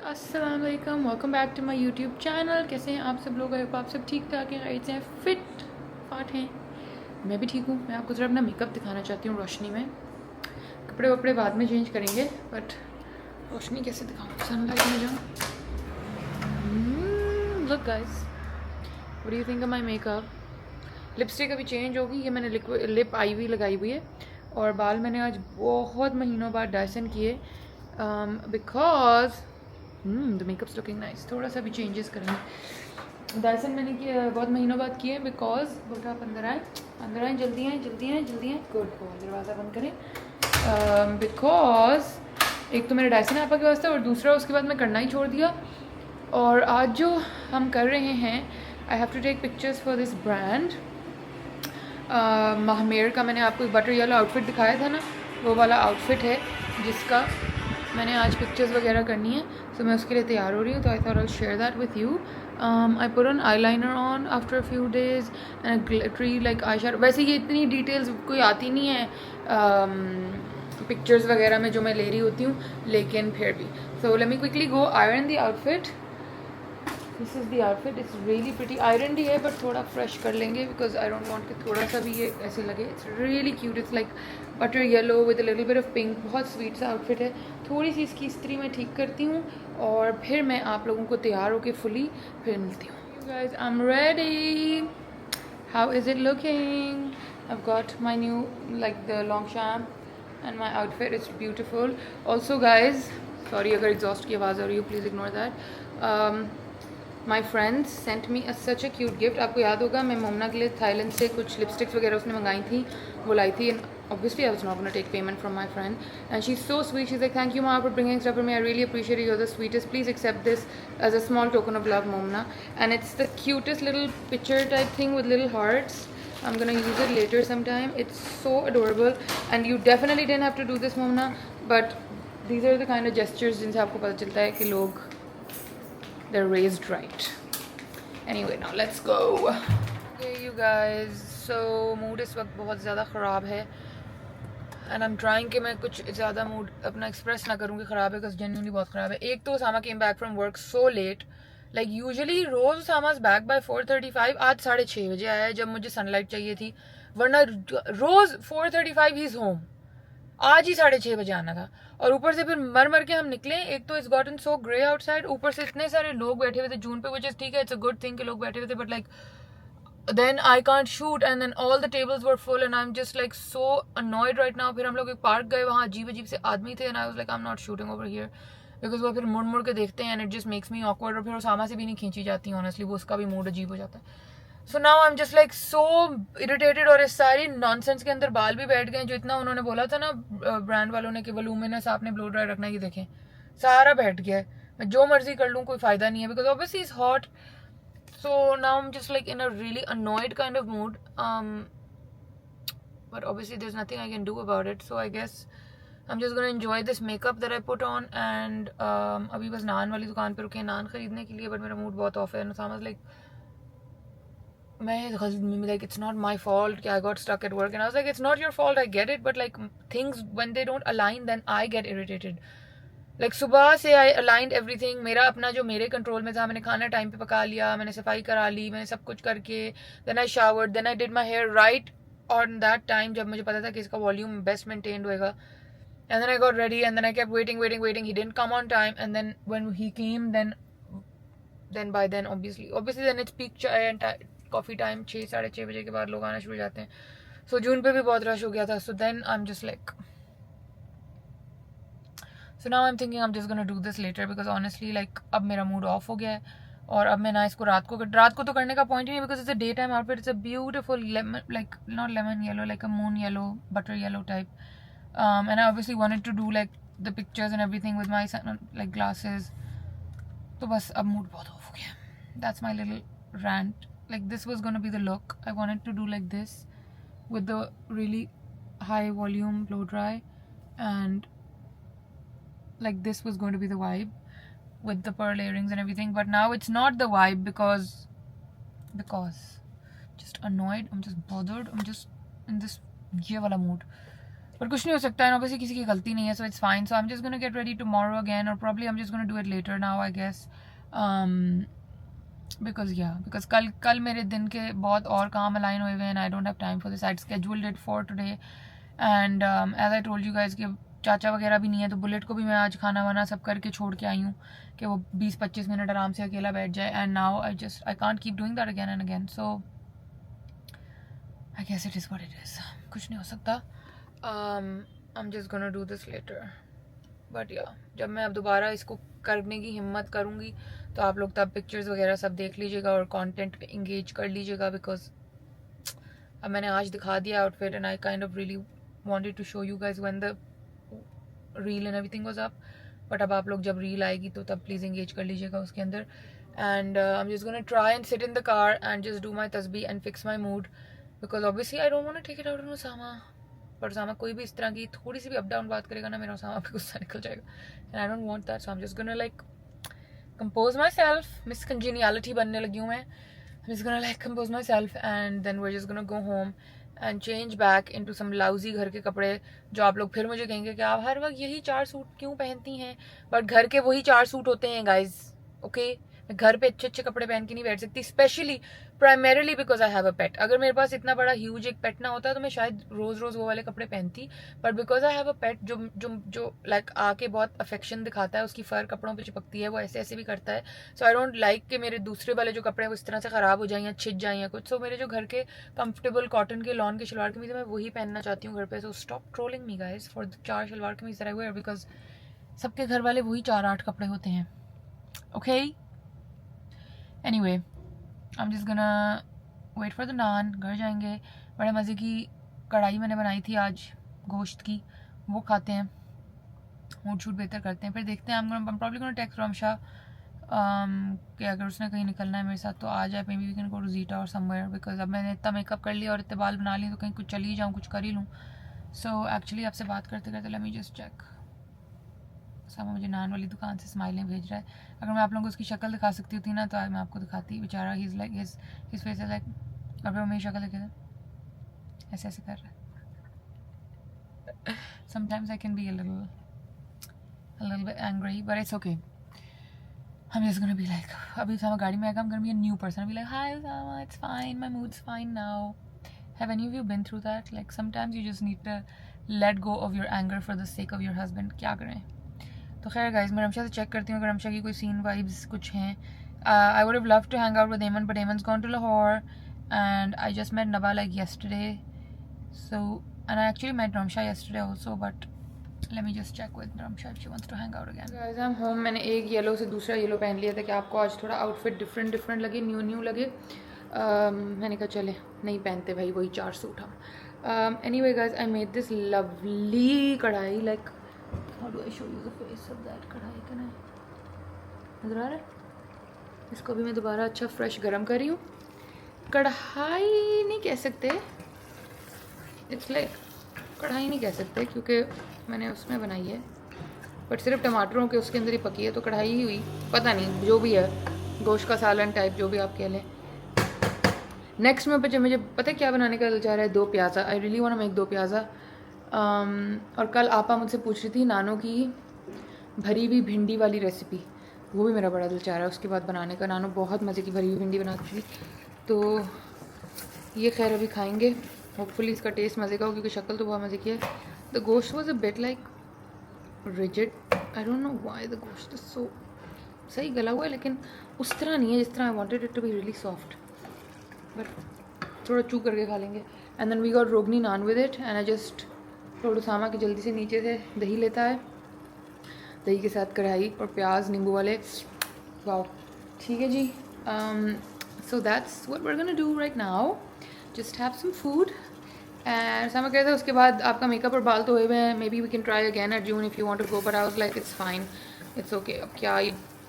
अस्सलाम वालेकुम, welcome back to my YouTube channel. कैसे हैं आप सब लोग? आई होप आप सब ठीक ठाक हैं, राइट हैं, फिट फाट हैं। मैं भी ठीक हूँ। मैं आपको ज़रा अपना मेकअप दिखाना चाहती हूँ रोशनी में। कपड़े वपड़े बाद में चेंज करेंगे, बट रोशनी कैसे दिखाऊँ? सनलाइट में जाऊँ। Look guys, what do you think of my makeup? Lipstick अभी चेंज होगी। ये मैंने लिप आई हुई लगाई हुई है, और बाल मैंने आज बहुत महीनों बाद डायसन किए, because the makeups looking nice. थोड़ा सा भी चेंजेस करेंगे। डायसन मैंने किया बहुत महीनों बाद किए, बिकॉज बोलते आप अंदर आए, जल्दी आए, गुड। दरवाज़ा बंद करें, बिकॉज एक तो मेरा डायसन आपा के वास्ते, और दूसरा उसके बाद मैं करना ही छोड़ दिया। और आज जो हम कर रहे हैं, I have to take pictures for this brand. Mahmer का मैंने आपको एक बटर येलो आउटफिट दिखाया था ना, वो वाला आउटफिट है जिसका मैंने आज पिक्चर्स वगैरह करनी है। सो मैं उसके लिए तैयार हो रही हूँ, तो I thought I share that with you. I put on eye liner on after a few days and glittery like eye shadow. वैसे ये इतनी डिटेल्स कोई आती नहीं है पिक्चर्स वगैरह में जो मैं ले रही होती हूँ, लेकिन फिर भी। So let me quickly go iron the outfit. This is the outfit, it's really pretty. Iron ही है, बट थोड़ा फ्रेश कर लेंगे, बिकॉज आई डोंट वांट कि थोड़ा सा भी ये ऐसे लगे। It's really cute, it's like butter yellow with a little bit of pink. बहुत स्वीट सा आउटफिट है। थोड़ी सी इसकी इस्त्री मैं ठीक करती हूँ, और फिर मैं आप लोगों को तैयार होकर फुली फिर मिलती हूँ। You guys, I am ready. How is it looking? I have got my new like the long champ and my outfit is beautiful. Also guys, sorry अगर एग्जॉस्ट की आवाज़ आ रही हो, please ignore that. My friends sent me such a cute gift. आपको याद होगा मैं मोमना के लिए थाईलैंड से कुछ लिपस्टिक्स वगैरह उसने मंगाई थी, वो लाई थी। Obviously, I was not going to take payment from my friend, and she's so sweet. She's like, "Thank you, Ma, for bringing stuff for me. I really appreciate it. You're the sweetest. Please accept this as a small token of love, Momna." And it's the cutest little picture type thing with little hearts. I'm gonna use it later sometime. It's so adorable, and you definitely didn't have to do this, Momna. But these are the kind of gestures जिनसे आपको पता चलता है कि लोग they're raised right. Anyway, now let's go. Okay, you guys. So mood इस वक्त बहुत ज़्यादा ख़राब है, एंड आई एम ट्राइंग कि मैं कुछ ज़्यादा मूड अपना एक्सप्रेस ना करूँ कि ख़राब है, बिकॉज जेन्युइनली बहुत ख़राब है। एक तो Usama came back from work so late, like usually रोज़ उसामा बैक बाय 4:35। आज 6:30 बजे आया है, जब मुझे सनलाइट चाहिए थी, वरना रोज़ 4:35 ही इज़ होम। आज ही 6:30 बजे आना था, और ऊपर से फिर मर मर के हम निकले। एक तो it's gotten so grey outside, ऊपर से इतने सारे लोग बैठे हुए थे जून पे, विच इज़ ठीक है, इट्स अ गुड थिंग कि लोग बैठे हुए थे, but like then I can't shoot, and then all the tables were full, and I'm just like so annoyed right now. फिर हम लोग एक पार्क गए, वहाँ अजीब अजीब से आदमी थे, and I was like I'm not shooting over here, because वो फिर मुड़ मुड़ के देखते हैं, and it just makes me awkward, और फिर उसामा से भी नहीं खींची जाती honestly, वो उसका भी मूड अजीब हो जाता है। So now I'm just like so irritated, और इस सारी नॉनसेंस के अंदर बाल भी बैठ गए, जो इतना उन्होंने बोला था ना ब्रांड वालों ने कि वॉल्यूमिनस आपने ब्लो ड्राई रखना, ये देखें सारा बैठ गया है। मैं जो मर्जी कर लूँ कोई फ़ायदा नहीं है, because obviously is hot. So now I'm just like in a really annoyed kind of mood, but obviously there's nothing I can do about it, so I guess I'm just gonna enjoy this makeup that I put on, and अभी बस नान वाली दुकान पे रुके नान खरीदने के लिए, but मेरा मूड बहुत ऑफ है। Nusama's like, like it's not my fault I got stuck at work, and I was like, it's not your fault, I get it, but like things when they don't align, then I get irritated. Like सुबह से आई aligned everything, मेरा अपना जो मेरे control में था, मैंने खाना टाइम पे पका लिया, मैंने सफाई करा ली, मैंने सब कुछ करके then I showered, then I did my hair right on that time, जब मुझे पता था कि इसका वॉल्यूम बेस्ट मेंटेन्ड होएगा, and then I got ready, and then I kept waiting, he didn't come on time, and then when he came, then by then obviously then it's peak chai and coffee time, 6-6:30 बजे के बाद लोग आना शुरू हो जाते हैं। सो जून पे भी बहुत रश हो गया था, so then I am just like, so now I'm thinking I'm just gonna do this later, because honestly like अब मेरा मूड ऑफ हो गया है, और अब मैं ना इसको रात को तो करने का पॉइंट ही नहीं, because it's a daytime outfit, it's a beautiful lemon, like not lemon yellow, like a moon yellow, butter yellow type, and I obviously wanted to do like the pictures and everything with my like glasses, तो बस अब mood बहुत of हो गया। That's my little rant. Like this was gonna be the look I wanted to do, like this with the really high volume blow dry, and like this was going to be the vibe with the pearl earrings and everything, but now it's not the vibe, because just annoyed, I'm just bothered, I'm just in this ये वाला mood, पर कुछ नहीं हो सकता है, obviously किसी की गलती नहीं है, so it's fine. So I am just gonna get ready tomorrow again, और probably I am just gonna do it later now I guess, because कल मेरे दिन के बहुत और काम अलाइन हुए हुए हैं. I don't have time for this. I scheduled it for today, and as I told you guys कि चाचा वगैरह भी नहीं है, तो बुलेट को भी मैं आज खाना वाना सब करके छोड़ के आई हूँ कि वो 20-25 मिनट आराम से अकेला बैठ जाए. And now I can't keep doing that again and again, so I guess it is what it is. कुछ नहीं हो सकता. I am just gonna do this later. But या जब मैं अब दोबारा इसको करने की हिम्मत करूँगी तो आप लोग तब पिक्चर्स वगैरह सब देख लीजिएगा और कंटेंट पे इंगेज कर लीजिएगा, बिकॉज अब मैंने आज दिखा दिया outfit and I kind of really wanted to show you guys when the reel and everything was up. But अब आप लोग जब रील आएगी तो तब प्लीज़ इंगेज कर लीजिएगा उसके अंदर. And I am just gonna try and sit in the car and just do my तस्बीह and fix my mood, because obviously I don't want to take it out on Usama. पर उसामा कोई भी इस तरह की थोड़ी सी भी अप डाउन बात करेगा ना, मेरा उसामा पे गुस्सा निकल जाएगा, and I don't want that. So I am just gonna like compose myself. Miss congeniality बनने लगी हूँ मैं. I'm just gonna like compose myself and then we're just gonna go home and change back into some lousy घर के कपड़े, जो आप लोग फिर मुझे कहेंगे कि आप हर वक्त यही 4 सूट क्यों पहनती हैं, बट घर के वही 4 सूट होते हैं गाइज. ओके, मैं घर पे अच्छे अच्छे कपड़े पहन के नहीं बैठ सकती, specially primarily because I have a pet. अगर मेरे पास इतना बड़ा ह्यूज एक पेट ना होता तो मैं शायद रोज रोज वो वाले कपड़े पहनती, but because I have a pet जो जो जो लाइक आके बहुत अफेक्शन दिखाता है, उसकी फर कपड़ों पे चिपकती है, वो ऐसे ऐसे भी करता है. सो आई डोंट लाइक कि मेरे दूसरे वाले जो कपड़े हैं वो इस तरह से ख़राब हो जाए या छिज जाए या कुछ. सो मेरे जो घर के कंफर्टेबल कॉटन के लॉन के शलवार कमीज मैं वही पहनना चाहती हूँ घर पे. So stop trolling me guys for the 4 shalwar kameez that I where, because सबके घर वाले वही 4-8 कपड़े होते हैं. Okay, anyway I am just gonna wait for the naan. घर जाएंगे, बड़े मज़े की कढ़ाई मैंने बनाई थी आज गोश्त की, वो खाते हैं, मूड शूट बेहतर करते हैं. फिर देखते हैं. I'm probably gonna text Ramsha कि अगर उसने कहीं निकलना है मेरे साथ तो आ जाए. maybe we can go to Zeta or somewhere, because अब मैंने इतना मेकअप कर लिया और इतने बाल बना लिए तो कहीं कुछ चली ही जाऊँ, कुछ कर ही लूँ. सो एक्चुअली आपसे बात करते करते लेट मी जस्ट चेक. सामा मुझे नान वाली दुकान से स्माइलें भेज रहा है. अगर मैं आप लोगों को उसकी शक्ल दिखा सकती होती ना तो मैं आपको दिखाती. बेचारा he is like his face is like, अब मेरी शक्ल देखे ऐसे ऐसे कर रहा है. Sometimes I can be a little bit angry, but it's okay. I'm just gonna be like, अभी Usama गाड़ी में आएगा, I'm gonna be a new person. I'll be like, hi Usama, it's fine, my mood's fine now. Have any of you been through that? Like sometimes you just need to let go of your anger for the sake of your husband. क्या करें. तो खैर guys मैं रमशा से check करती हूँ अगर रमशा की कोई सीन वाइब्स कुछ हैं. I would have loved to hang out with Eamon, but Eamon's gone to Lahore and I just met Naba like yesterday. So, and I actually met Ramsha yesterday also, but let me just check with Ramsha if she wants to hang out again. Guys, I'm home. मैंने एक yellow से दूसरा yellow पहन लिया था कि आपको आज थोड़ा आउटफिट डिफरेंट लगे, न्यू लगे. मैंने कहा चले नहीं पहनते भाई वही 4 सूट हम. Anyway guys, I made this lovely कढ़ाई. Like how do I show you the face of that कढ़ाई? Can I? नजर आ रहा है? इसको भी मैं दोबारा अच्छा फ्रेश गरम कर रही हूँ. कढ़ाई नहीं कह सकते, इट्स लाइक कढ़ाई नहीं कह सकते क्योंकि मैंने उसमें बनाई है, बट सिर्फ टमाटरों के उसके अंदर ही पकी है तो कढ़ाई ही हुई. पता नहीं जो भी है, गोश्त का सालन टाइप जो भी आप कह लें. नेक्स्ट में बच्चे मुझे पता है क्या बनाने का दिल चाह रहा है, 2 pyaza. I really want to make 2 pyaza. और कल आपा मुझसे पूछ रही थी नानों की भरी हुई भिंडी वाली रेसिपी, वो भी मेरा बड़ा दिल चाह रहा है उसके बाद बनाने का. नानों बहुत मज़े की भरी हुई भिंडी बनाती थी, तो ये खैर अभी खाएंगे. होपफुली इसका टेस्ट मज़े का हो क्योंकि शक्ल तो बहुत मज़े की है. द गोश्त was a bit like rigid. I don't know why the गोश्त इज सो. सही गला हुआ है लेकिन उस तरह नहीं है जिस तरह I wanted it to be really soft, but थोड़ा चू करके खा लेंगे. And then we got roghni naan with it and I just told Usama कि जल्दी से नीचे से दही लेता है, दही के साथ कढ़ाई और प्याज नींबू वाले. वाओ, ठीक है जी. So that's what we are gonna do right now. Just have some food. And Usama कहता है उसके बाद आपका मेकअप और बाल तो हुए हुए हैं, maybe we can try again at June if you want to go, but I was like it's fine, it's okay. अब क्या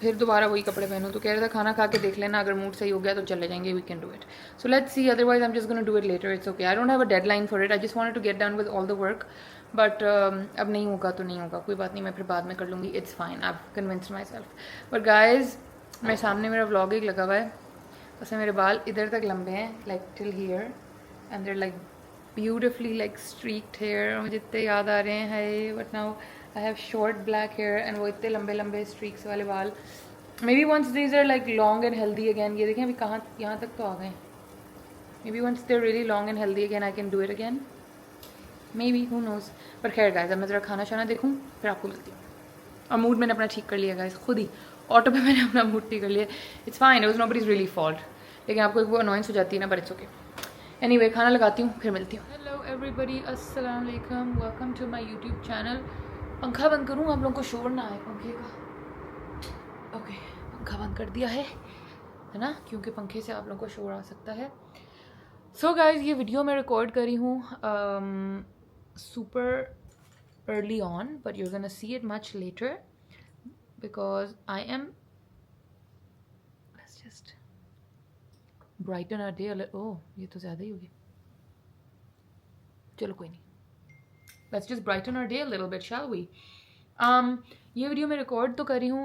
फिर दोबारा वही कपड़े पहनूँ. तो कह रहा था खाना खा के देख लेना, अगर मूड सही हो गया तो चले जाएंगे, we can do it. So let's see, otherwise I am just gonna do it later. It's okay, I don't have a deadline for it. I just wanted to get done with all the work, but अब नहीं होगा तो नहीं होगा, कोई बात नहीं, मैं फिर बाद में कर लूँगी. It's fine, I have convinced my self. But guys मेरे सामने मेरा व्लॉग एक लगा हुआ है, उसमें मेरे बाल इधर तक लंबे हैं, like till here, and there like beautifully like streaked hair, मुझे इतने याद आ रहे हैं है, but now I have short black hair and वो इतने लंबे लंबे स्ट्रीक्स वाले बाल. Maybe once these are like long and healthy again, ये देखें अभी कहाँ यहाँ तक तो आ गए. Maybe once they are really long and healthy again I can do it again, may be, who knows. पर खैर गाइस, अब मैं ज़रा खाना शाना देखूँ फिर आपको मिलती हूँ. और मूड मैंने अपना ठीक कर लिया गाइस, खुद ही ऑटो पे मैंने अपना मूड ठीक कर लिया. It's fine, it was nobody's really fault, लेकिन आपको एक वो अनॉयंस हो जाती है ना, बट इट्स ओके. एनीवे, खाना लगाती हूँ फिर मिलती हूँ. हेलो एवरीबडी, अस्सलाम वालेकुम, welcome to my YouTube channel. पंखा बंद करूँ, आप लोगों को शोर ना आए पंखे का. ओके, पंखा बंद कर दिया है ना, क्योंकि पंखे से आप लोगों को शोर आ सकता है. सो गाइज, ये वीडियो मैं रिकॉर्ड करी हूँ super early on, but you're gonna see it much later because I am, let's just brighten our day a little. Oh, ये तो ज़्यादा ही होगी, चलो कोई नहीं. Let's just brighten our day a little bit, shall we? ये video मैं record तो करी हूँ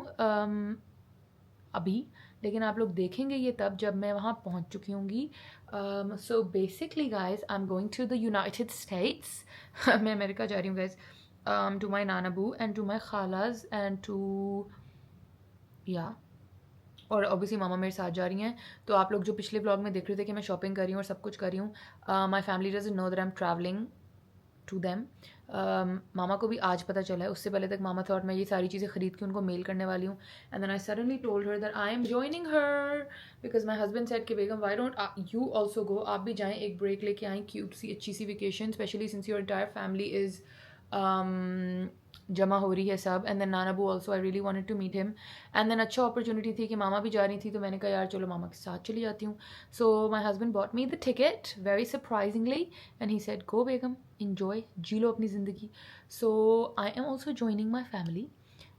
अभी, लेकिन आप लोग देखेंगे ये तब जब मैं वहाँ पहुँच चुकी होंगी. So basically guys, I am going to the United States. मैं अमेरिका जा रही हूँ गाइज, टू माई नानाबू एंड टू माई खालाज एंड टू या, और ऑब्वियसली मामा मेरे साथ जा रही हैं. तो आप लोग जो पिछले व्लॉग में देख रहे थे कि मैं शॉपिंग कर रही हूँ और सब कुछ कर रही हूँ, my family doesn't know that I am travelling to them. मामा को भी आज पता चला है, उससे पहले तक मामा थॉट मैं ये सारी चीज़ें खरीद के उनको मेल करने वाली हूँ. And then I suddenly told her that I am joining her because my husband said कि बेगम why don't you also go, आप भी जाएँ, एक ब्रेक लेके आएँ, क्यूट सी अच्छी सी vacation, specially since your entire family is जमा हो रही है सब. एंड देन नानाबू also, I really wanted to meet him. And then अच्छा अपॉर्चुनिटी थी कि मामा भी जा रही थी, तो मैंने कहा यार चलो मामा के साथ चली जाती हूँ. So my husband bought me the ticket very surprisingly and he said go बेगम, इन्जॉय, जी लो अपनी ज़िंदगी. सो आई एम ऑल्सो जॉइनिंग माई फैमिली,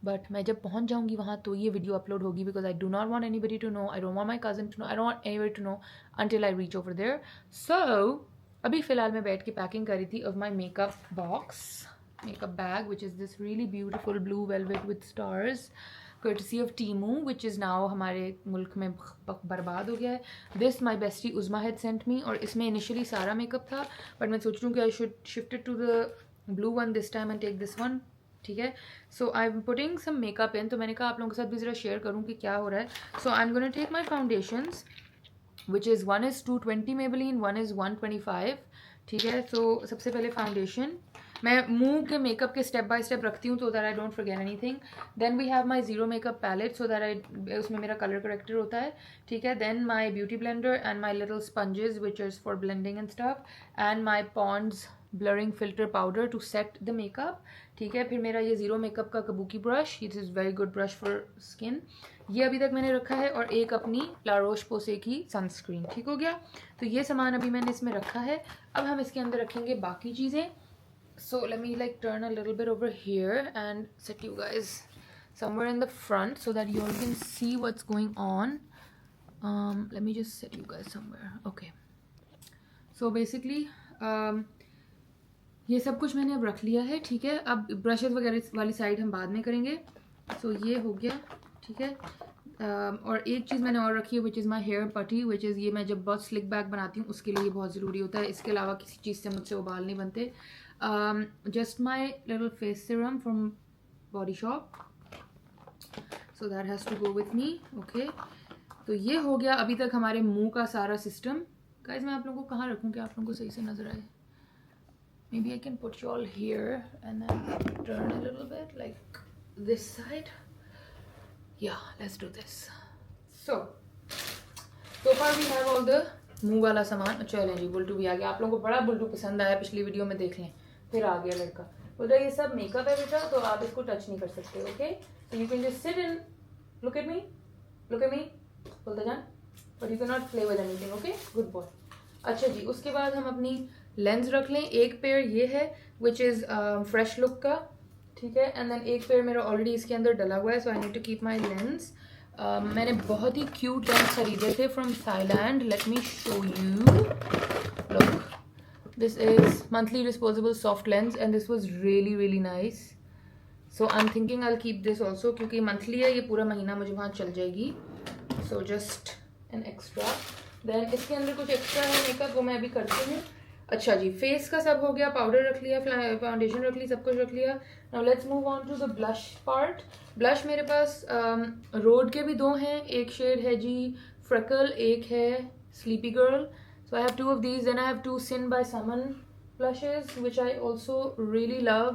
बट मैं जब पहुँच जाऊँगी वहाँ तो ये वीडियो अपलोड होगी because I do not want anybody to know, I don't want my cousin to know, I don't want anybody to know until I reach over there. So अभी फ़िलहाल मैं बैठ के पैकिंग कर रही थी of my makeup box, makeup bag, which is this really beautiful blue velvet with stars courtesy of Temu, which is now हमारे मुल्क में बर्बाद हो गया है. This my bestie Uzma had sent me, और इसमें initially सारा मेकअप था, but मैं सोच रही हूँ कि I should shift it to the blue one this time and take this one. ठीक है, so I'm putting some makeup in, तो मैंने कहा आप लोगों के साथ भी ज़रा शेयर करूँ कि क्या हो रहा है. So I'm gonna take my foundations, which is one is 220 Maybelline, one is 125. ठीक है, so सबसे पहले फाउंडेशन मैं मुंह के मेकअप के स्टेप बाय स्टेप रखती हूँ तो that I don't forget anything. Then we have my zero makeup palette so that I, उसमें मेरा कलर करेक्टर होता है. ठीक है, then my beauty blender and my little sponges which is for blending and stuff, and my Pond's blurring filter powder to set the makeup. ठीक है, फिर मेरा ये जीरो मेकअप का kabuki brush, it is very good brush for skin, ये अभी तक मैंने रखा है, और एक अपनी ला रोश पोसे की सनस्क्रीन. ठीक हो गया, तो ये सामान अभी मैंने इसमें रखा है. अब हम इसके अंदर रखेंगे बाकी चीज़ें. So let me like turn a little bit over here and set you guys somewhere in the front so that you all can see what's going on. Let me just set you guys somewhere. Okay, so basically ये सब कुछ मैंने अब रख लिया है. ठीक है, अब ब्रशेस वगैरह वाली साइड हम बाद में करेंगे. So ये हो गया. ठीक है, और एक चीज़ मैंने और रखी है विच इज़ माई हेयर पटी, विच इज़ ये मैं जब बहुत स्लिक बैक बनाती हूँ उसके लिए ये बहुत ज़रूरी होता है. इसके अलावा किसी चीज़ से मुझसे वो बाल नहीं बनते. Just my little face serum from Body Shop, so that has to go with me. Okay, तो ये हो गया अभी तक हमारे मुंह का सारा सिस्टम. गाइज मैं आप लोगों को कहाँ रखूँ कि आप लोगों को सही से नजर आए. Maybe I can put you all here and then turn a little bit like this side. Yeah, let's do this. So far we have all the मुँह वाला सामान. चलें जी, बुल्टू भी आ गया. आप लोगों को बड़ा बुल्टू पसंद आया पिछली वीडियो में, देख लें. फिर आ गया लड़का. बोल रहा ये सब मेकअप है बेटा, तो आप इसको टच नहीं कर सकते. Okay, so you can just sit and look at me बोलता जान, but you cannot play with anything. Okay, good boy. अच्छा जी, उसके बाद हम अपनी लेंस रख लें. एक पेयर ये है which is फ्रेश लुक का. ठीक है, एंड देन एक पेयर मेरा ऑलरेडी इसके अंदर डला हुआ है, so I need to keep my lens. मैंने बहुत ही क्यूट लेंस खरीदे थे from Thailand. Let me show you. Look, this is monthly disposable soft lens and this was really really nice. So I am thinking I will keep this also, क्योंकि monthly है, ये पूरा महीना मुझे वहाँ चल जाएगी. So just an extra. Then इसके अंदर कुछ एक्स्ट्रा है मेकअप, वो मैं अभी करती हूँ. अच्छा जी, फेस का सब हो गया, पाउडर रख लिया, फाउंडेशन रख ली, सब कुछ रख लिया. Now let's move on to the blush part. Blush मेरे पास रोड के भी दो हैं. एक शेड है जी फ्रेकल, एक है sleepy girl. So I have two of these. Then I have two sin by summon blushes which I also really love,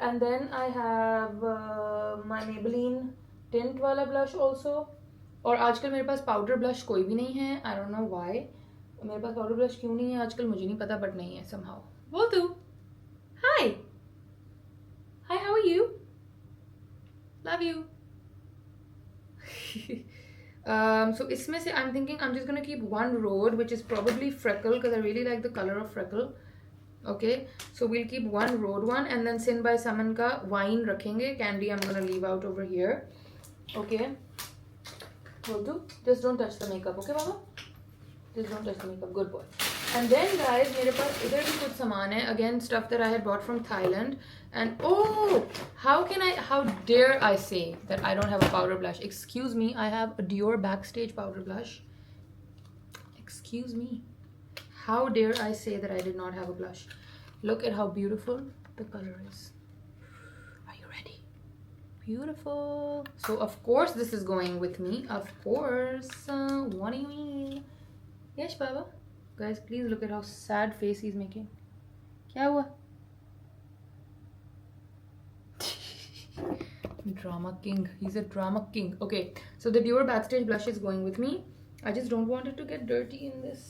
and then I have my Maybelline tint वाला blush also. और आजकल मेरे पास powder blush कोई भी नहीं है. I don't know why मेरे पास powder blush क्यों नहीं है आजकल, मुझे नहीं पता, बट नहीं है somehow. बोल तू. Hi hi, how are you? Love you. So इसमें से I'm thinking I'm just gonna keep one road which is probably freckle because I really like the color of freckle. Okay, so we'll keep one road one, and then Sin by Saman ka wine रखेंगे. Candy I'm gonna leave out over here. Okay, will do. Just don't touch the makeup, okay Baba? Just don't touch the makeup. Good boy. And then guys, मेरे पास इधर भी कुछ सामान है. Again, stuff that I had bought from Thailand. And oh, how dare I say that I don't have a powder blush? Excuse me, I have a Dior Backstage powder blush. Excuse me. How dare I say that I did not have a blush? Look at how beautiful the color is. Are you ready? Beautiful. So of course this is going with me. Of course. What do you mean? Yes, Baba. Guys, please look at how sad face he's making. Kya hua? Drama king. He's a drama king. Okay. So the Dior Backstage blush is going with me. I just don't want it to get dirty in this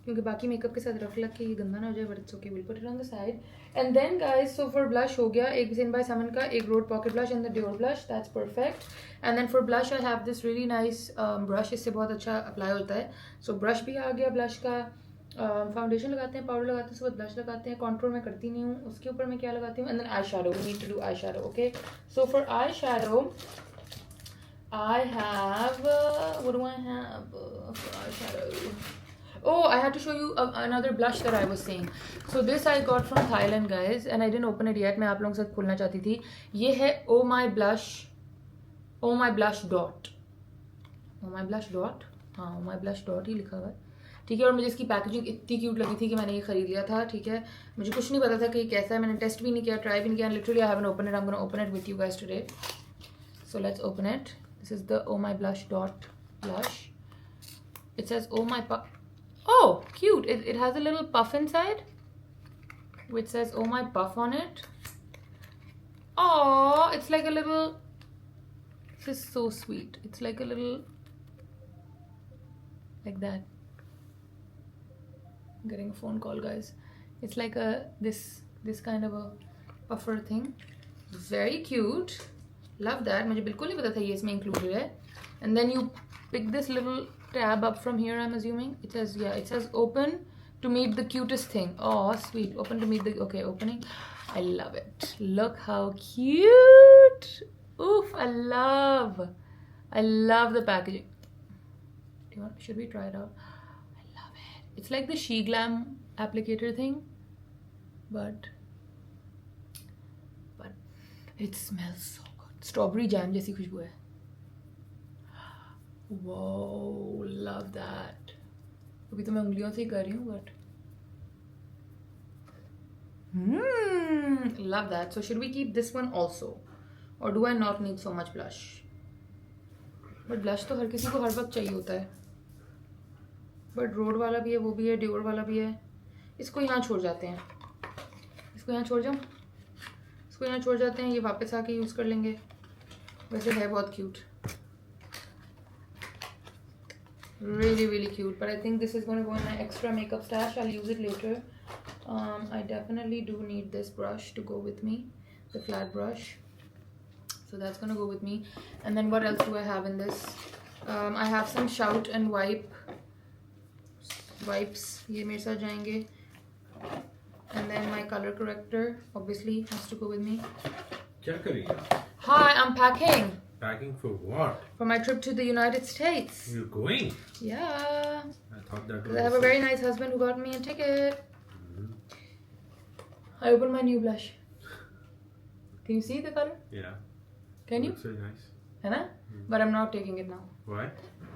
क्योंकि बाकी makeup के साथ रख के ये गंदा ना हो जाए. But it's okay, will put it on the side. And then guys, so for blush हो गया एक सिन बाय समन का, एक Rhode pocket blush and the Dior blush. That's perfect. And then for blush I have this really nice brush. इससे बहुत अच्छा apply होता है. सो ब्रश भी आ गया ब्लश का. फाउंडेशन लगाते हैं, पाउडर लगाते हैं, उसके बाद ब्लश लगाते हैं. कॉन्टूर मैं करती नहीं हूँ. उसके ऊपर मैं क्या लगाती हूँ? And then eyeshadow. We need to do eyeshadow. Okay, so for eyeshadow I have what do I have for eyeshadow? Oh, I had to show you another blush that I was saying. So this I got from Thailand guys, and I didn't open it yet. मैं आप लोगों के साथ खोलना चाहती थी. ये है Oh My Blush Dot. Oh My Blush Dot. हाँ, Oh My Blush Dot ही लिखा हुआ है. ठीक है. और मुझे इसकी पैकेजिंग इतनी क्यूट लगी थी कि मैंने ये खरीद लिया था. ठीक है, मुझे कुछ नहीं पता था कि कैसा है. मैंने टेस्ट भी नहीं किया, ट्राई भी नहीं किया. Literally I haven't open it. I am gonna open it with you guys today. So let's open it. This is the Oh My Blush Dot blush. It says Oh My Puff. Oh, cute. It has a little puff inside, which says Oh My Puff on it. Oh, it's like a little. This is so sweet. It's like a little, like that. I'm getting a phone call, guys. It's like this kind of a puffer thing. Very cute. Love that. मुझे बिल्कुल नहीं पता था ये इसमें included है. And then you pick this little tab up from here. I'm assuming it says, yeah, it says open to meet the cutest thing. Oh, sweet. Open to meet the, okay, opening. I love it. Look how cute. Oof, I love the packaging. Should we try it out? I love it. It's like the She Glam applicator thing, but it smells so good. Strawberry jam जैसी खुशबू है. Whoa, love that. अभी तो मैं उंगलियों से ही कर रही हूँ, but love that. So should we keep this one also, or do I not need so much blush? But blush तो हर किसी को हर वक्त चाहिए होता है. But रोड वाला भी है, वो भी है, डियोर वाला भी है. इसको यहाँ छोड़ जाते हैं. इसको यहाँ छोड़ जाऊँ. इसको यहाँ छोड़ जाते हैं. ये वापस आके यूज़ कर लेंगे. वैसे है बहुत cute. Really, really cute. But I think this is going to go in my extra makeup stash. I'll use it later. I definitely do need this brush to go with me. The flat brush. So that's going to go with me. And then what else do I have in this? I have some Shout and wipes. ये मेरे साथ जाएंगे. And then my color corrector obviously has to go with me. क्या कर रही है? Hi, I'm packing. Packing for what? For my trip to the United States. You're going? Yeah. I thought that was. I have a very nice husband who got me a ticket. I opened my new blush. Can you see the color? Yeah. Can you? Looks very nice. है ना? But I'm not taking it now. Why?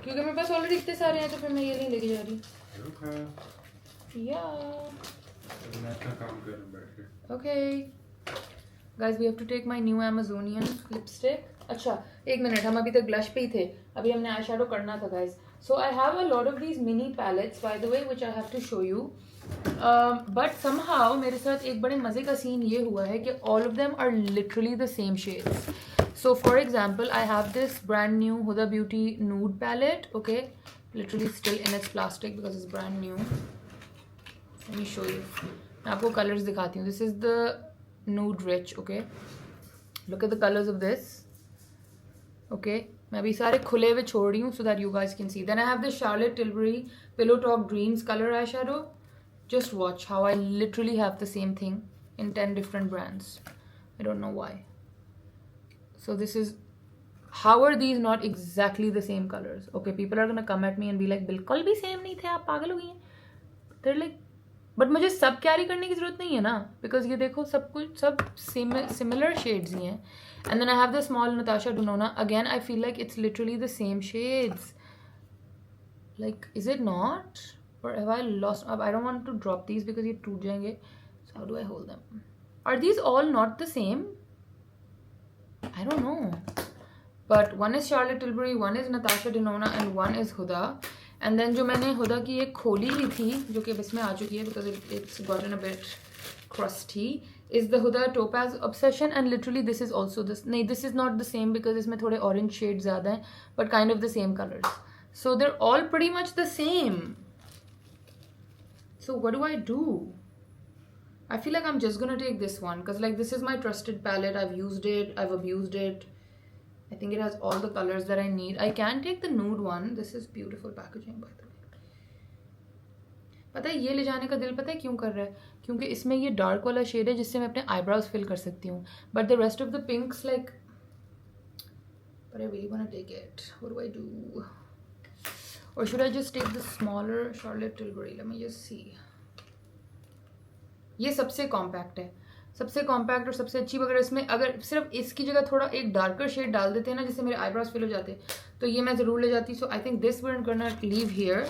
क्योंकि मेरे पास already इतने सारे हैं, तो फिर मैं ये नहीं लेके जा रही. Okay. Yeah. मैं अपना काम कर रहा हूँ बैठ के. Okay. Guys, we have to take my new Amazonian lipstick. अच्छा, एक मिनट, हम अभी तक blush पे ही थे. अभी हमने eyeshadow करना था, guys. So I have a lot of these mini palettes, by the way, which I have to show you. But somehow मेरे साथ एक बड़े मज़े का scene ये हुआ है कि all of them are literally the same shades. So for example, I have this brand new Huda Beauty nude palette. Okay, literally still in its plastic because it's brand new. Let me show you. मैं आपको colors दिखाती हूँ. This is the nude rich. Okay, look at the colors of this. Okay, मैं अभी सारे खुले हुए छोड़ रही हूँ so that you guys can see. Then I have the Charlotte Tilbury Pillow Talk Dreams color eyeshadow. Just watch how I literally have the same thing in 10 different brands. I don't know why. So this is, how are these not exactly the same colors? Okay, people are gonna come at me and be like, बिल्कुल भी same नहीं थे, आप पागल हो गई हैं. They're like, but मुझे सब कैरी करने की ज़रूरत नहीं है ना, बिकॉज ये देखो सब कुछ सब सिमिलर शेड्स ही हैं. And then I have the small Natasha Denona. Again I feel like it's literally the same shades. Like is it not, or have I lost? अब I don't want to drop these because ये टूट जाएंगे. So how do I hold them? Are these all not the same? I don't know. But one is Charlotte Tilbury, one is Natasha Denona and one is Huda. And then जो मैंने हुदा की एक खोली हुई थी जो कि अब इसमें आ चुकी है because it's gotten a bit crusty, is the Huda topaz obsession. And literally this is also this, नहीं this is not the same because इसमें थोड़े ऑरेंज शेड ज़्यादा हैं but kind of the same colours. So there all pretty much the same. So what do I do? I feel like I'm just gonna take this one because like this is my trusted palette. I've used it, I've abused it. I think it has all the colors that I need. I can take the nude one. This is beautiful packaging by the way. पता है ये ले जाने का दिल पता है क्यों कर रहा है? क्योंकि इसमें ये डार्क वाला शेड है जिससे मैं अपने आईब्रोज फिल कर सकती हूँ. But the rest of the पिंक्स like, but I really want to take it. What do I do? Or should I just take the smaller Charlotte Tilbury? Let me just see. ये सबसे compact है, सबसे compact और सबसे अच्छी. अगर इसमें अगर सिर्फ इसकी जगह थोड़ा एक डार्कर शेड डाल देते हैं ना जिससे मेरे आईब्रोज फिल हो जाते तो ये मैं ज़रूर ले जाती. So I think this we are gonna leave here.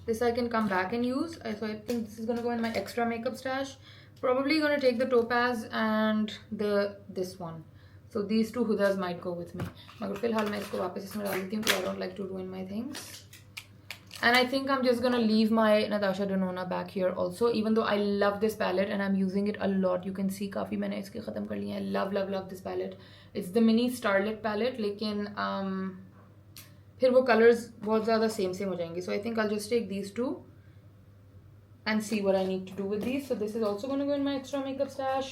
This I can come back and use. So I think this is gonna go in my extra makeup stash. Probably gonna take the topaz and this one. So these two Hudas might go with me. मगर फिलहाल मैं इसको वापस इसमें डाल देती हूँ because I don't like to ruin my things. And I think I'm just gonna leave my Natasha Denona back here also, even though I love this palette and I'm using it a lot. You can see काफ़ी मैंने इसके ख़त्म कर लिए हैं. Love this palette. It's the mini Starlit palette, लेकिन फिर वो colors बहुत ज़्यादा same हो जाएंगे. So I think I'll just take these two and see what I need to do with these. So this is also gonna go in my extra makeup stash.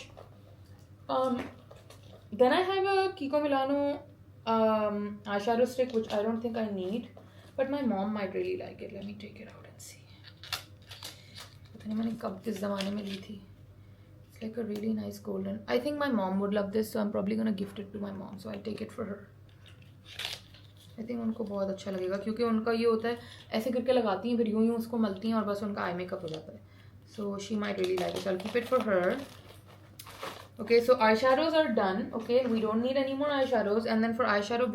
Then I have a Kiko Milano eyeshadow stick, which I don't think I need. But my mom might really like it. Let me take it out and see. पता नहीं मैंने कब किस ज़माने में ली थी. It's like a really nice golden. I think my mom would love this, so I'm probably gonna gift it to my mom. So I take it for her. I think उनको बहुत अच्छा लगेगा क्योंकि उनका ये होता है ऐसे करके लगाती हैं फिर यूँ उसको मलती हैं और बस उनका आई मेकअप हो जाता है. So she might really like it. So I'll keep it for her. Okay, so eyeshadows are done. Okay, we don't need any more eyeshadows. And then for eyeshadow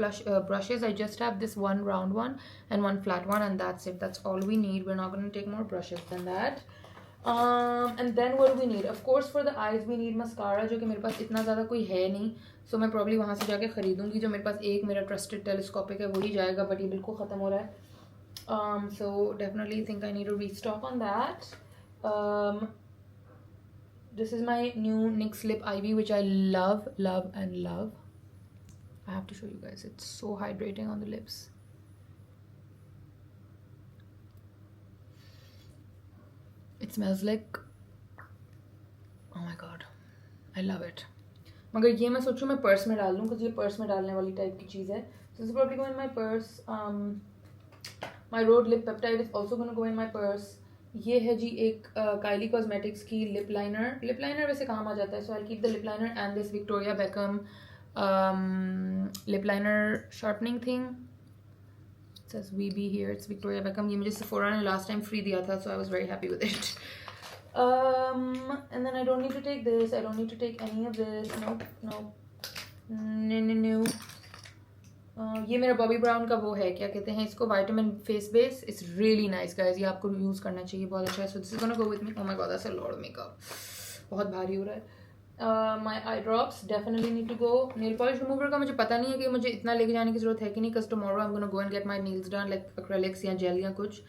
brushes, I just have this one round one and one flat one, and that's it. That's all we need. We're not going to take more brushes than that. And then what do we need? Of course, for the eyes, we need mascara, जो कि मेरे पास इतना ज़्यादा कोई है नहीं. So मैं probably वहाँ से जाके ख़रीदूँगी. जो मेरे पास एक मेरा trusted telescopic है वही जाएगा, but ये बिल्कुल ख़त्म हो रहा है. So definitely think I need to restock on that. This is my new NYX Lip Ivy, which I love. I have to show you guys. It's so hydrating on the lips. It smells like, oh my god, I love it. मगर ये मैं सोचूं मैं purse में डाल दूँ क्योंकि ये पर्स में डालने वाली टाइप की चीज़ है. So this is probably going in my purse. My Rode Lip Peptide is also going to go in my purse. ये है जी एक काइली कॉस्मेटिक्स की लिप लाइनर वैसे काम आ जाता है. So I keep the lip liner and this Victoria Beckham lip liner sharpening thing. says VB here. It's Victoria Beckham. ये मुझे Sephora ने last time free दिया था, so I was very happy with it. And then I don't need to take this. I don't need to take any of this. No. ये मेरा Bobby brown का वो है, क्या कहते हैं इसको, vitamin face base. It's really nice guys, ये आपको यूज़ करना चाहिए, बहुत अच्छा है. So this is gonna go with me. Oh my god that's a lot of makeup, बहुत भारी हो रहा है. My eye drops definitely need to go. Nail polish remover का मुझे पता नहीं है कि मुझे इतना लेके जाने की जरूरत है कि नहीं, because tomorrow I am gonna go and get my nails done like acrylics या जेल या कुछ.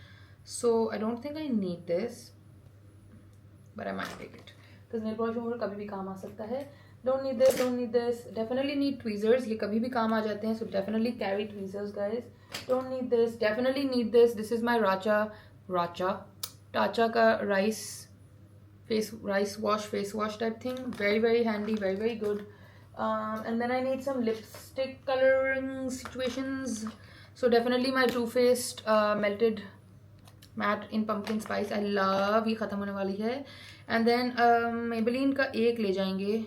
So I don't think I need this, but I might take it because nail polish remover कभी भी काम आ सकता है. Don't need this, don't need this. Definitely need tweezers. ये कभी भी काम आ जाते हैं. So definitely carry tweezers, guys. Don't need this. Definitely need this. This is my Tatcha का rice wash type thing. Very very handy. Very very good. And then I need some lipstick coloring situations. So definitely my Too Faced melted matte in pumpkin spice. I love. ये खत्म होने वाली है. And then Maybelline का एक ले जाएंगे.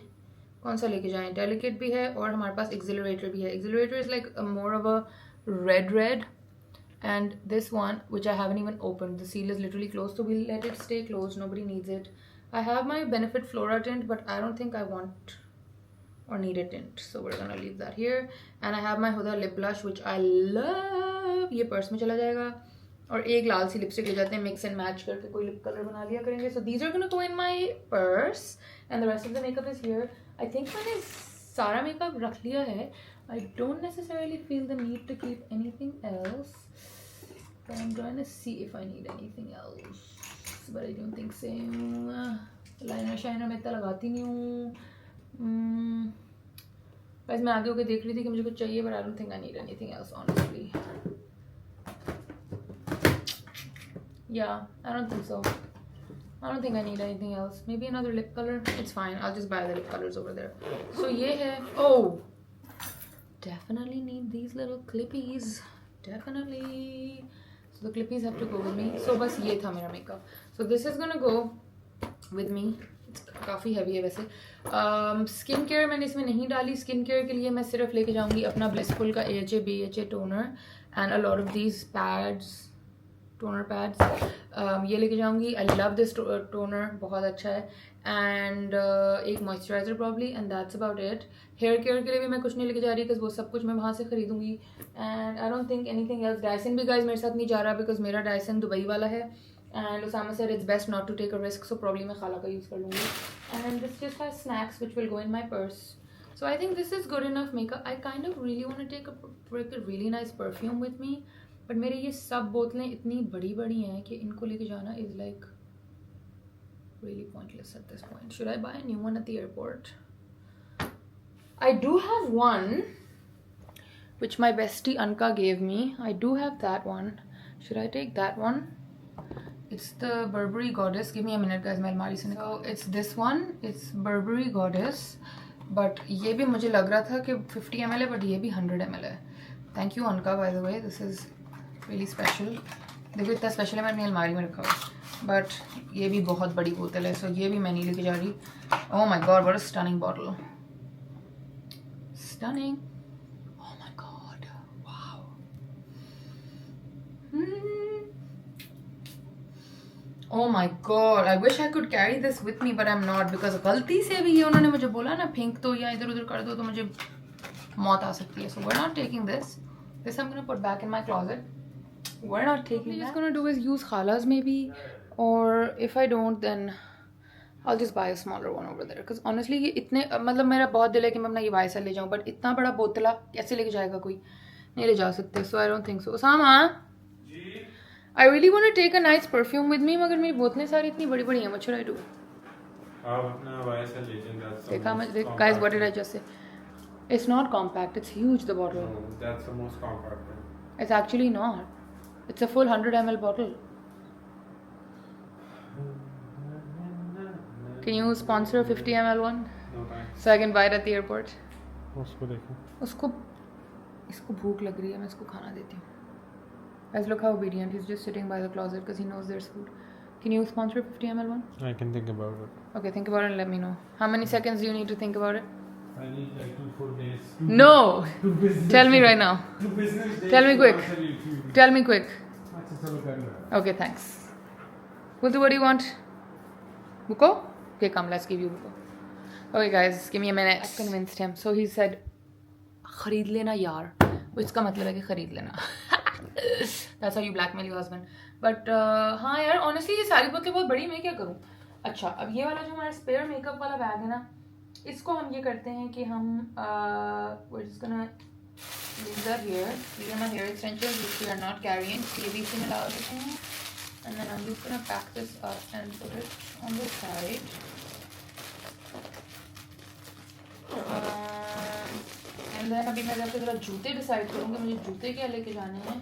कौन सा लेके जाएं? डेलिकेट भी है और हमारे पास एक्सिलरेटर भी है. Accelerator is like more of a red and this one which I haven't even open, the seal is literally close, so we'll let it stay close, nobody needs it. I have my Benefit floratint but I don't think I want or need a tint, so we're gonna leave that here. And I have my Huda lip blush which I love. ये purse में चला जाएगा. और एक लाल सी lipstick ले जाते हैं, mix and match करके कोई लिप कलर बना लिया करेंगे. So these are gonna go in my purse and the rest of the makeup is here. I think मैंने सारा मेकअप रख लिया है. I don't necessarily feel the need to keep anything else, but I am trying to see if I need anything else, but I don't think so. Liner shiner मैं इतना लगाती नहीं हूँ. बस मैं आगे होकर देख रही थी कि मुझे कुछ चाहिए, but I don't think I need anything else honestly. Yeah, I don't think so. I don't think I need anything else. Maybe another lip color. It's fine. I'll just buy the lip colors over there. So ये है. Oh, definitely need these little clippies. Definitely. So the clippies have to go with me. So बस ये था मेरा makeup. So this is gonna go with me. काफ़ी heavy है वैसे. Skin care मैंने इसमें नहीं डाली. स्किन केयर के लिए मैं सिर्फ लेके जाऊँगी अपना ब्लिसफुल का AHA BHA toner and a lot of these pads, toner pads. ये लेके जाऊँगी. आई लव दिस टोनर, बहुत अच्छा है. एंड एक moisturiser probably and that's about it. Hair care के लिए भी मैं कुछ नहीं लेके जा रही बिकॉज वो सब कुछ मैं वहाँ से खरीदूँगी. And I don't think anything else. Dyson भी गाइज मेरे साथ नहीं जा रहा बिकॉज मेरा डायसन दुबई वाला है. And Usama sir it's best not to take a risk, so probably मैं खाला का यूज़ कर लूँगी. And this just has snacks which will go in my purse. So I think this is good enough makeup. I kind of really want to take a really nice perfume with me. But मेरे ये सब बोतलें इतनी बड़ी बड़ी हैं कि इनको लेके जाना is like really pointless at this point. Should I buy a new one at the airport? I do have one which my bestie Anka gave me. I do have that one. Should I take that one? It's the Burberry Goddess. Give me a minute guys, मैं अलमारी से निकाल. So it's this one. It's Burberry Goddess. But ये भी मुझे लग रहा था कि 50 ml है, but ये भी 100 ml है. Thank you Anka by the way. This is really special. देखो इतना स्पेशल है, मैंने अलमारी में रखा हुआ. बट ये भी बहुत बड़ी बोतल है, सो ये भी मैं नहीं लेके जा रही. ओह my God, what a stunning bottle. Stunning. Oh my God, wow. Oh my god, I wish I could carry this with me but I'm not because गलती से भी ये उन्होंने मुझे बोला ना फेंक दो या इधर उधर कर दो तो मुझे मौत आ सकती है. So we're not taking this. This I'm gonna put back in my closet. We're not taking that. What I'm just gonna do is use Khala's maybe, or if I don't then I'll just buy a smaller one over there. Because honestly ये इतने मतलब मेरा बहुत दिल है कि मैं अपना ये YSL ले जाऊँ, but इतना बड़ा बोतला कैसे लेके जाएगा कोई, नहीं ले जा सकते. So I don't think so. Osama, I really want to take a nice perfume with me, मगर मेरी बोतलें सारी इतनी बड़ी बड़ी हैं. What should I do? आप अपना YSL ले जाएंगे. देखा मैं, guys, what did I just say? It's not compact. It's huge. The bottle. No, that's the most compact one. It's actually not. It's a full 100 ml bottle. Can you sponsor a 50 ml one? No thanks. So I can buy it at the airport. उसको देखो. इसको भूख लग रही है, मैं इसको खाना देती हूँ. Guys, look how obedient. He's just sitting by the closet because he knows there's food. Can you sponsor a 50 ml one? I can think about it. Okay, think about it and let me know. How many seconds do you need to think about it? I need like 2-4 days. No! business Tell me right now. 2 business days. Tell me quick. Tell me quick. अच्छा चलो कर लो. Okay, thanks. Kultu, what do you want? Buko? Okay, come, let's give you Buko. Okay, guys, give me a minute. I convinced him. So he said, खरीद लेना यार. वो इसका मतलब है कि ख़रीद लेना. That's how you blackmail your husband. But हाँ यार ऑनेस्टली ये सारी बोतलें बहुत बड़ी, मैं क्या करूँ. अच्छा अब ये वाला जो हमारा स्पेयर मेकअप वाला बैग है ना, इसको हम ये करते हैं कि हम we're just gonna leave that here. These are my hair extensions which we are not carrying. ये भी इसमें डाल देते हैं. And then I'm just gonna pack this up and put it on the side. And then अभी मैं जाकर ज़रा जूते डिसाइड करूँगी मुझे जूते क्या लेके जाने हैं.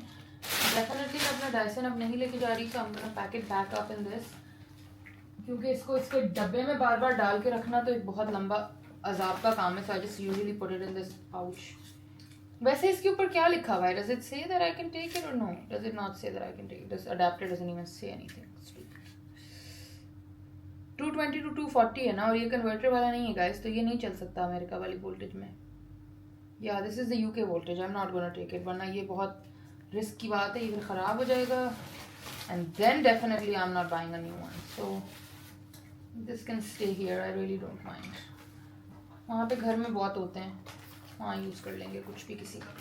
डेफिनेटली मैं अपना डायसन अब नहीं लेके जा रही, so I'm gonna pack it back up in this. क्योंकि इसको इसके डब्बे में बार बार डाल के रखना तो एक बहुत लंबा अजाब का काम है. So I just usually put it in this pouch. वैसे इसके ऊपर क्या लिखा हुआ है? Does it say that I can take it or no? Does it not say that I can take it? This adapter doesn't even say anything. 220 to 240 है ना, और ये कन्वर्टर वाला नहीं है गाइस, तो ये नहीं चल सकता अमेरिका वाली वोल्टेज में. या this is the UK voltage. I am not gonna take it, वरना ये बहुत रिस्क की बात है, ये फिर ख़राब हो जाएगा. And then definitely I am not buying a new one. So this can stay here, I really don't mind. वहाँ पे घर में बहुत होते हैं, वहाँ यूज़ कर लेंगे कुछ भी किसी का.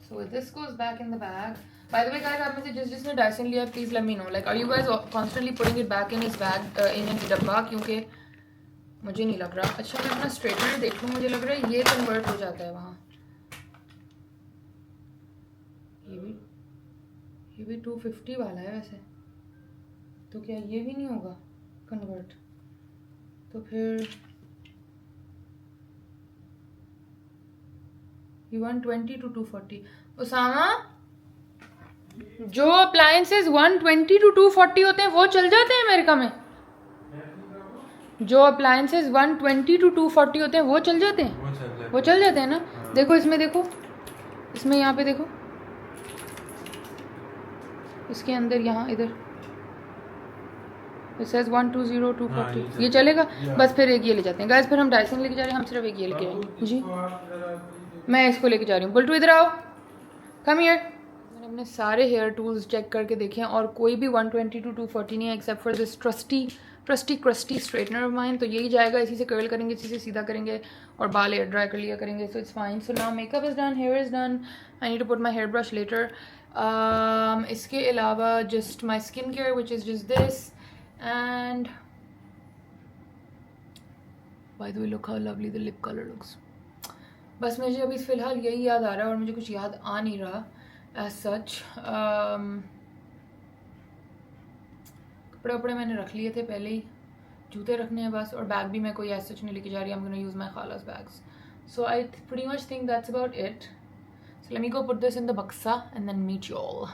So this goes back in the bag. By the way guys, आप में से जिसने डायसन लिया please let me know, like are you guys constantly putting it back in his bag in डब्बा, क्योंकि मुझे नहीं लग रहा. अच्छा मैं अपना स्ट्रेटनर देख लूँ, मुझे लग रहा है ये कन्वर्ट हो जाता है वहाँ. ये भी 250 वाला है वैसे, तो क्या ये भी नहीं होगा कन्वर्ट? तो फिर 120 to 240. उसामा, जो अप्लायंसेस 120 to 240 होते हैं वो चल जाते हैं अमेरिका में? जो अप्लायंसेस 120 to 240 होते हैं वो चल जाते हैं? वो चल जाते हैं ना. देखो इसमें, देखो इसमें, यहाँ पे देखो, इसके अंदर यहाँ इधर it says 120 240. ये चलेगा? बस फिर एक ये ले जाते हैं गाइस. फिर हम डायसन लेके जा रहे हैं, हम सिर्फ एक ये लेके आएंगे. जी मैं इसको लेके जा रही हूँ. बुल्टू इधर आओ, कम हियर. मैंने अपने सारे हेयर टूल्स चेक करके देखे हैं और कोई भी 120 to 240 नहीं है except for this trustee straightener of mine. तो यही जाएगा, इसी से कर्ल करेंगे, इसी से सीधा करेंगे और बाल एयर ड्राई कर लिया करेंगे. So it's fine. So now makeup is done, hair is done. I need to put my hair brush later. इसके अलावा just my skin care which is just this. And by the way look how lovely the lip colour looks. बस मुझे अभी फ़िलहाल यही याद आ रहा है और मुझे कुछ याद आ नहीं रहा एज सच. कपड़े वपड़े मैंने रख लिए थे पहले ही, जूते रखने हैं बस, और बैग भी मैं कोई एज सच नहीं लेके जा रही. I am gonna use my खालास bags. So I pretty much think that's about it. So let me go put this in the baksa and then meet you all.